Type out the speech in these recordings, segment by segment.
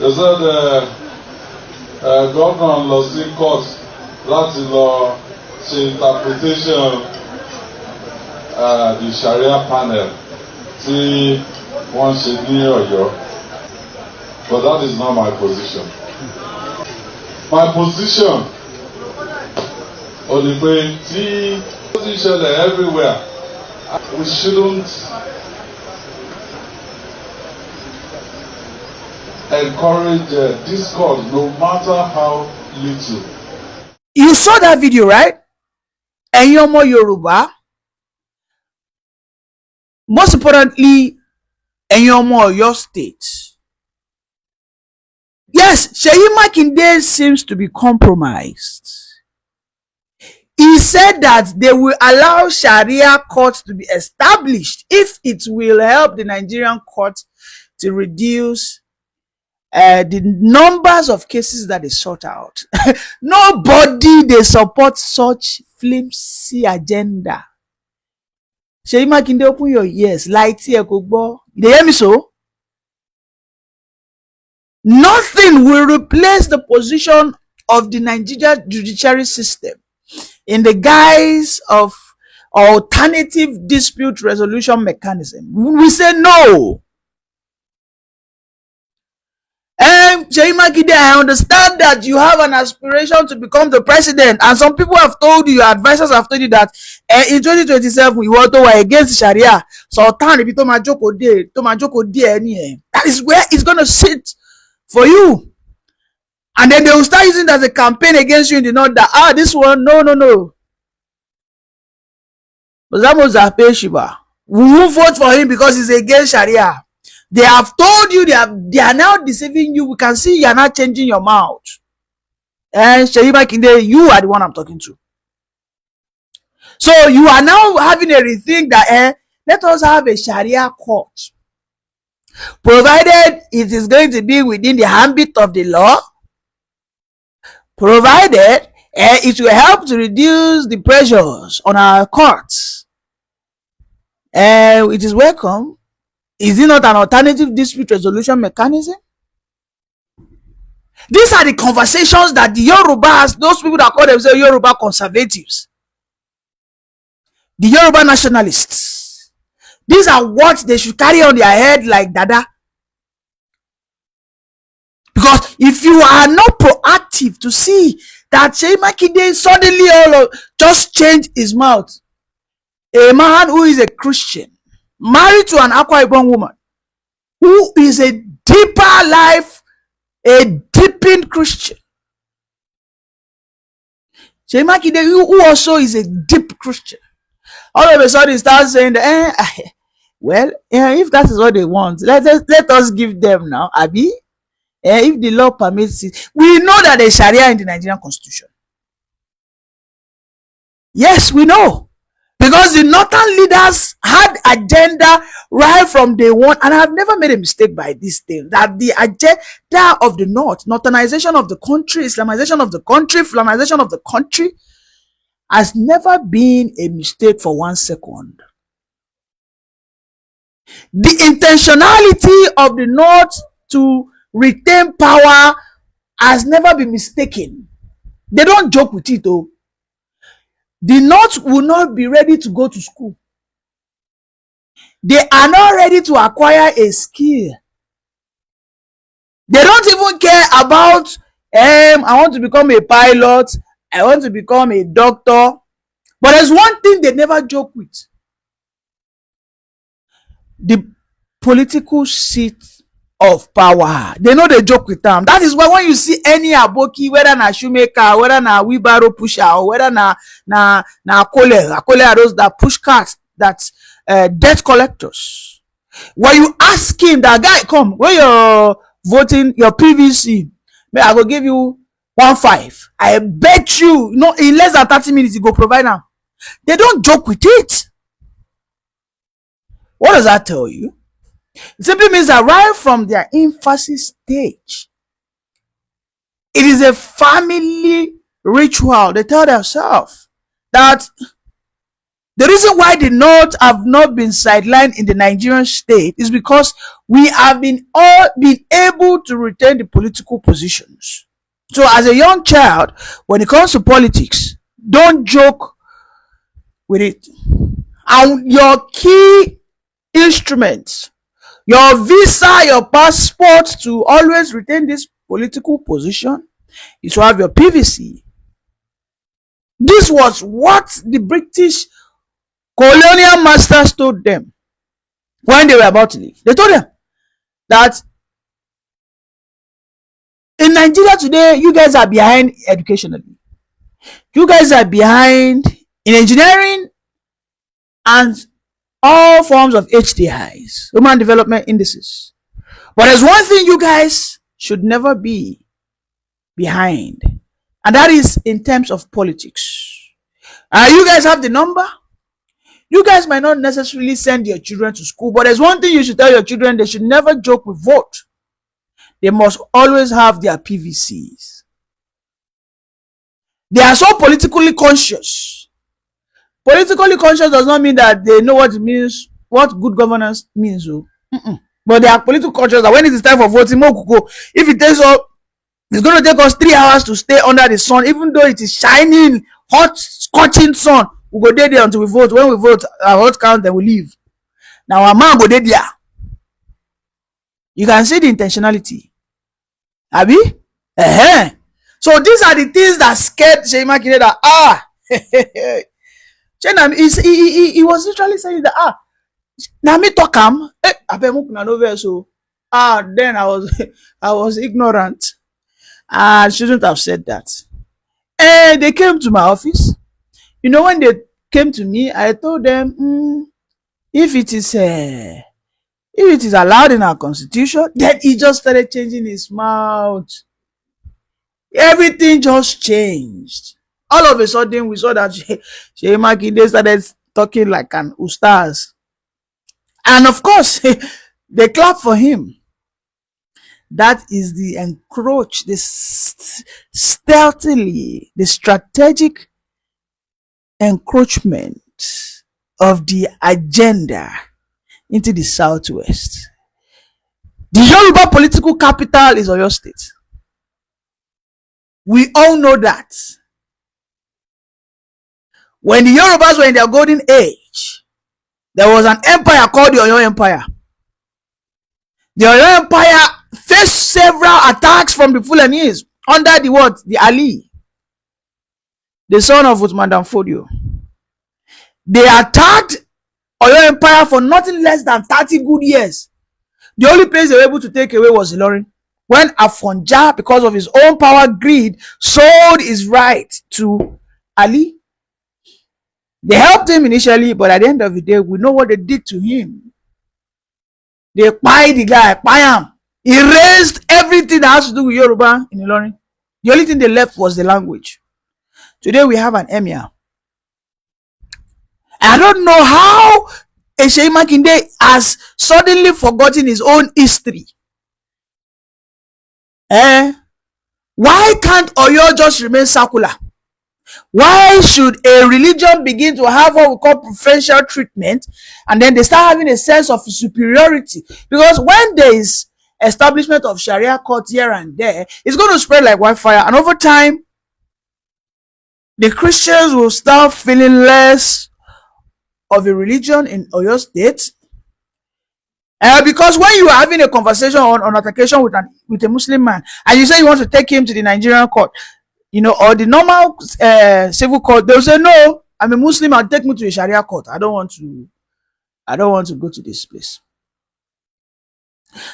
They said governor lọ sí court láti lọ ṣe interpretation the Sharia panel tí wọ́n ṣe ní Ọ̀yọ́. But that is not my position. My position only pé tí ó ti ṣẹlẹ̀ everywhere, we shouldn't encourage discord, no matter how little. You saw that video, right? Ẹ̀yin ọmọ Yoruba, most importantly, ẹ̀yin ọmọ Ọ̀yọ́ state. Yes, Seyi Makinde seems to be compromised. He said that they will allow Sharia courts to be established if it will help the Nigerian courts to reduce the numbers of cases that they sort out. Nobody they support such flimsy agenda. Seyi Makinde, open your ears. Light here, go. They hear me so? Nothing will replace the position of the Nigerian judiciary system in the guise of alternative dispute resolution mechanism. We say no. Seyi Makinde, I understand that you have an aspiration to become the president, and some people have told you, your advisors have told you that in 2027 you want to work against Sharia. So that is where it's going to sit for you. And then they will start using it as a campaign against you in the north that, this one, no. But we won't vote for him because he's against Sharia. They have told you, they are now deceiving you. We can see you are not changing your mouth. And Seyi Makinde, you are the one I'm talking to. So you are now having a rethink that let us have a Sharia court. Provided it is going to be within the ambit of the law, provided it will help to reduce the pressures on our courts, it is welcome. Is it not an alternative dispute resolution mechanism? These are the conversations that the Yorubas, those people that call themselves Yoruba conservatives, the Yoruba nationalists, these are what they should carry on their head like Dada. Because if you are not proactive to see that Seyi Makinde suddenly just changed his mouth, a man who is a Christian, married to an Akwa Ibom woman, who is a deeper life, a deepened Christian. Seyi Makinde, who also is a deep Christian, all of a sudden starts saying that, well, if that is what they want, let us give them now, Abi. If the law permits it. We know that there's Sharia in the Nigerian constitution. Yes, we know. Because the northern leaders had agenda right from day one, and I have never made a mistake by this thing, that the agenda of the north, northernization of the country, Islamization of the country, Fulanization of the country, has never been a mistake for 1 second. The intentionality of the north to retain power has never been mistaken. They don't joke with it though. The north will not be ready to go to school. They are not ready to acquire a skill. They don't even care about I want to become a pilot, I want to become a doctor. But there's one thing they never joke with: the political seat of power. They know they joke with them. That is why when you see any aboki, whether na shoemaker, whether na wheelbarrow pusher, or whether na akole are those that push carts, that debt collectors. When you ask him, that guy, come, where you're voting your PVC, I will give you 1.5. I bet you, in less than 30 minutes, you go provide now. They don't joke with it. What does that tell you? It simply means that right from their infancy stage, it is a family ritual. They tell themselves that The reason why the North have not been sidelined in the Nigerian state is because we have been able to retain the political positions. So as a young child, when it comes to politics, don't joke with it. And your key instruments, your visa, your passport to always retain this political position is to have your PVC. This was what the British colonial masters told them when they were about to leave. They told them that in Nigeria today, you guys are behind educationally. You guys are behind in engineering and all forms of HDIs, human development indices. But there's one thing you guys should never be behind, and that is in terms of politics. You guys have the number. You guys might not necessarily send your children to school, but there's one thing you should tell your children: they should never joke with vote. They must always have their PVCs. They are so politically conscious. Politically conscious does not mean that they know what it means, what good governance means. But they are political conscious that when it is time for voting, if it takes up, it's going to take us 3 hours to stay under the sun, even though it is shining, hot, scorching sun. We go there until we vote. When we vote, our vote count, then we leave. Now our man go there. You can see the intentionality. Abi? So these are the things that scared Sheyi Makinde that he was literally saying that now me talk am so then I was ignorant. I shouldn't have said that. They came to my office. You know, when they came to me, I told them if it is allowed in our constitution, then he just started changing his mouth. Everything just changed. All of a sudden, we saw that Sheyi Makinde started talking like an ustaz. And of course, they clapped for him. That is the stealthily, the strategic encroachment of the agenda into the southwest. The Yoruba political capital is Oyo State. We all know that. When the Yorubas were in their golden age, there was an empire called the Oyo Empire. The Oyo Empire faced several attacks from the Fulani'S under the Ali, the son of Uthman Danfodio. They attacked Oyo Empire for nothing less than 30 good years. The only place they were able to take away was Ilorin. When Afonja, because of his own power greed, sold his right to Ali. They helped him initially, but at the end of the day, we know what they did to him. They pied the guy, him. He erased everything that has to do with Yoruba in Ilorin. The only thing they left was the language. Today we have an emir. I don't know how Sheyi Makinde has suddenly forgotten his own history. Why can't Oyo just remain circular? Why should a religion begin to have what we call preferential treatment, and then they start having a sense of superiority? Because when there is establishment of Sharia court here and there, it's going to spread like wildfire, and over time, the Christians will start feeling less of a religion in Oyo State. Because when you are having a conversation on altercation with a Muslim man, and you say you want to take him to the Nigerian court, or the normal civil court, they'll say, no, I'm a Muslim, I'll take me to a Sharia court. I don't want to go to this place.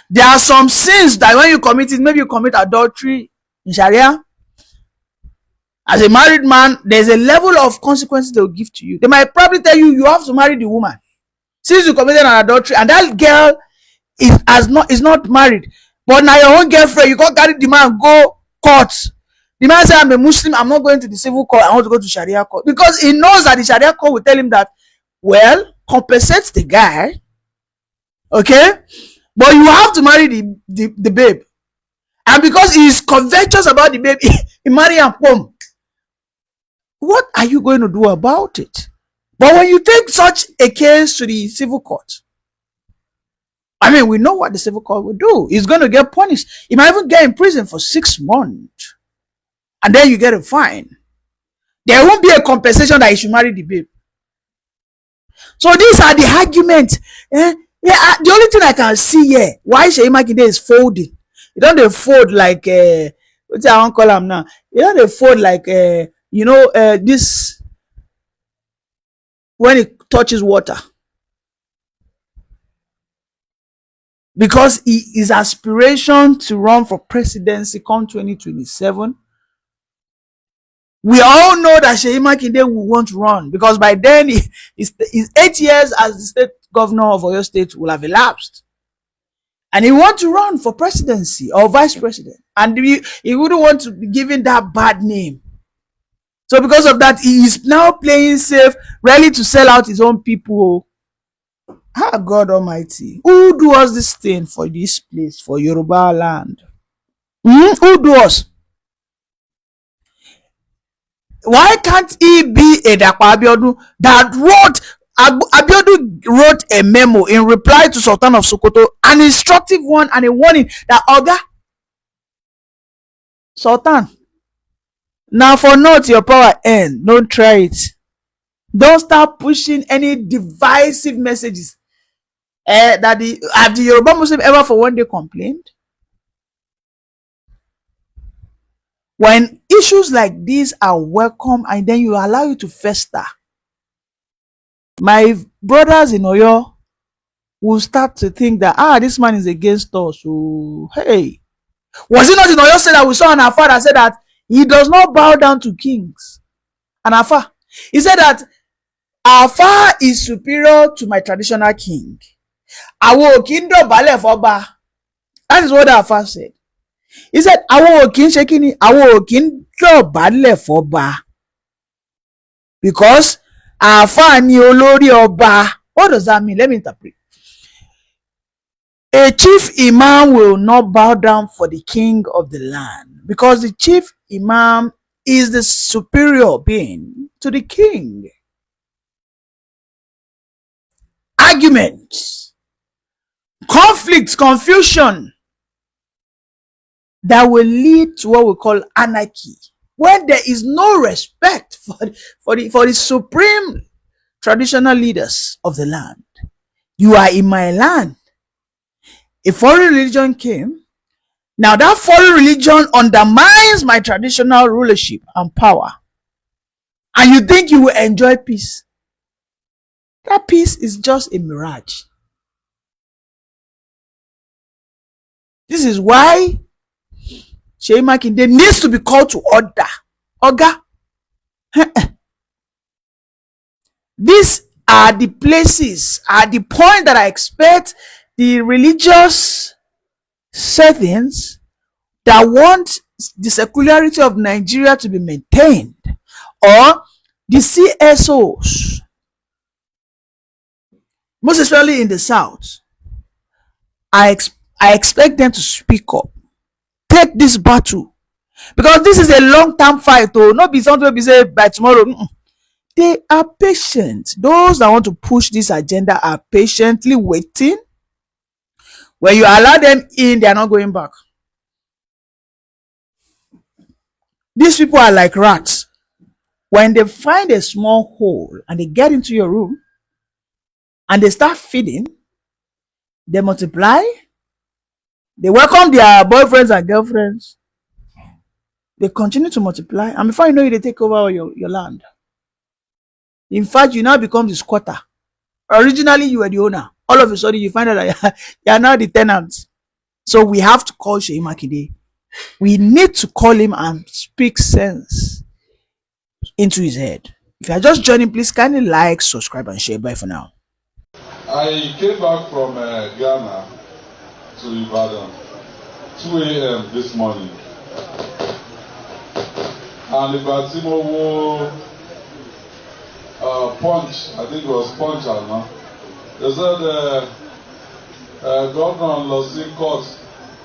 There are some sins that when you commit it, maybe you commit adultery in Sharia. As a married man, there's a level of consequences they will give to you. They might probably tell you have to marry the woman. Since you committed an adultery and that girl is not married, but now your own girlfriend, you can't carry the man go court. The man say, I'm a Muslim, I'm not going to the civil court, I want to go to Sharia court. Because he knows that the Sharia court will tell him that, well, compensate the guy, okay? But you have to marry the babe. And because he is covetous about the babe, he marry and boom. What are you going to do about it? But when you take such a case to the civil court, I mean, we know what the civil court will do. He's going to get punished. He might even get in prison for 6 months. And then you get a fine. There won't be a compensation that he should marry the babe. So these are the arguments. The only thing I can see here, why Seyi Makinde is folding. You don't they fold like, what's I want to call him now? You don't they fold like, this, when it touches water. Because his aspiration to run for presidency come 2027, we all know that Seyi Makinde will want to run, because by then his 8 years as the state governor of Oyo State will have elapsed. And he wants to run for presidency or vice president. And he wouldn't want to be given that bad name. So because of that, he is now playing safe, ready to sell out his own people. Ah, God Almighty, who do us this thing for this place, for Yoruba land? Who do us? Why can't he be a Dapo Abiodun that Abiodun wrote a memo in reply to Sultan of Sokoto, an instructive one and a warning that Oga Sultan, now for not your power end, don't try it. Don't start pushing any divisive messages. Have the Yoruba Muslim ever for one day complained? When issues like these are welcome and then you allow you to fester, my brothers in Oyo will start to think that, this man is against us. So, hey, was it not in Oyo State that we saw an Afar that said that he does not bow down to kings? An Afar. He said that Afar is superior to my traditional king. Awo Kindo Bale Foba. That is what the Afar said. He said, Awo Kin Shekini, Awo Kindo Bale Foba. Because Afar ni olori Oba. What does that mean? Let me interpret. A chief imam will not bow down for the king of the land, because the chief imam is the superior being to the king. Arguments, conflicts, confusion that will lead to what we call anarchy, when there is no respect for the supreme traditional leaders of the land. You are in my land. A foreign religion came. Now that foreign religion undermines my traditional rulership and power. And you think you will enjoy peace. That peace is just a mirage. This is why Seyi Makinde needs to be called to order. Oga. These are the places, are the point that I expect the religious settings that want the secularity of Nigeria to be maintained, or the CSOs, most especially in the South. I expect them to speak up, take this battle, because this is a long-term fight. Not be something we say by tomorrow. They are patient. Those that want to push this agenda are patiently waiting. When you allow them in, they are not going back. These people are like rats. When they find a small hole and they get into your room and they start feeding, they multiply, they welcome their boyfriends and girlfriends, they continue to multiply, and before you know it, they take over your land. In fact, you now become the squatter. Originally, you were the owner. All of a sudden, you find out that you are now the tenant. So we have to call Seyi Makinde. We need to call him and speak sense into his head. If you are just joining, please kindly like, subscribe, and share. Bye for now. I came back from Ghana to Ibadan 2 a.m. this morning. And ìgbà tí mo wo Punch, I think it was Punch, they said governor lọ sí court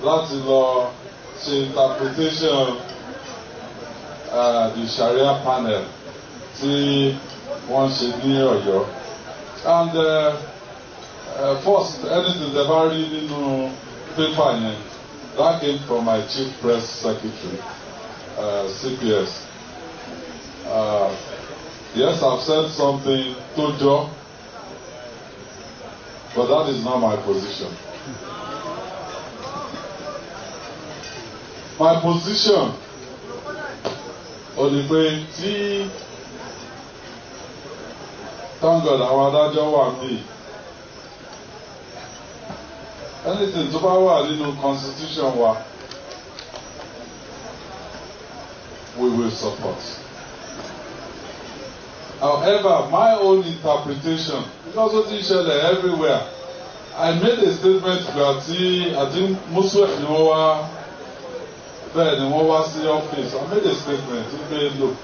láti lọ ṣe interpretation the Sharia panel tí wọ́n ṣe ní Ọ̀yọ́. And first, anything tẹ́ bá rí nínú paper yẹn, that came from my chief press secretary, CPS. Yes, I've said something to Joe, but that is not my position. My position only pé tí thank God àwọn adájọ́ wà níbí. Anything tó bá wà nínú constitution wa, we will support. However, my own interpretation, because ó ti ń ṣẹlẹ̀ everywhere, I made a statement gbà tí àti Muslim ni wọ́n wá bẹ́ẹ̀ ni wọ́n wá sí office. I made a statement pé look,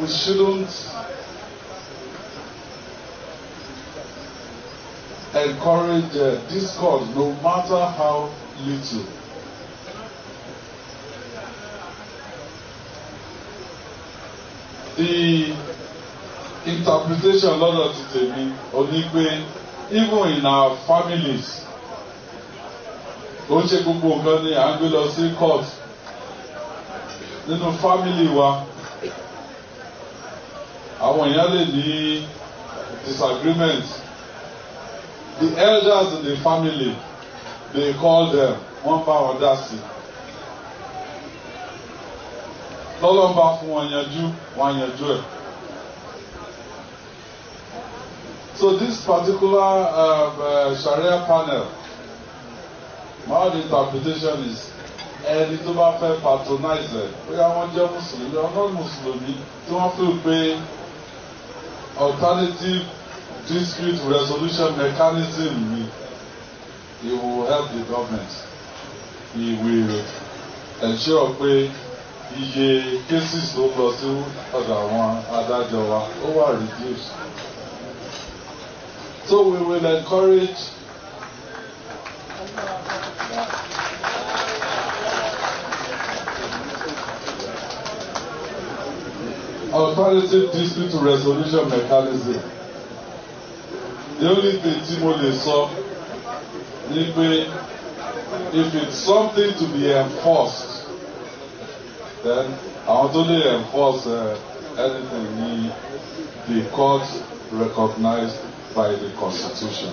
we shouldn't encourage discord no matter how little. The interpretation lọ́dọ̀ ti tèmi ò ní pé even in our families, ó ṣe gbogbo nǹkan ni à ń gbé lọ sí court. Nínú family wa, àwọn èèyàn lè ní disagreement. The elders in the family, they call them wọ́n bá wọn dá sí. Tọ́lọ́ bá fún wọn yanjú, wọ́n yanjú ẹ̀. So this particular Sharia panel, my interpretation is ẹni tó bá fẹ́ patronize ẹ̀, bóyá wọ́n jẹ́ Mùsùlùmí or non-Mùsùlùmí, tí wọ́n fi pé alternative dispute resolution mechanism ni, he will help the government. He will ensure pé iye cases tó lọ sí ọ̀dọ̀ àwọn adájọ́ wa ó wà reduced. So we will encourage alternative dispute resolution mechanism. The only thing tí mo lè sọ ni pé if it's something to be enforced, then àwọn tó lè enforce anything ní the court recognized by the constitution.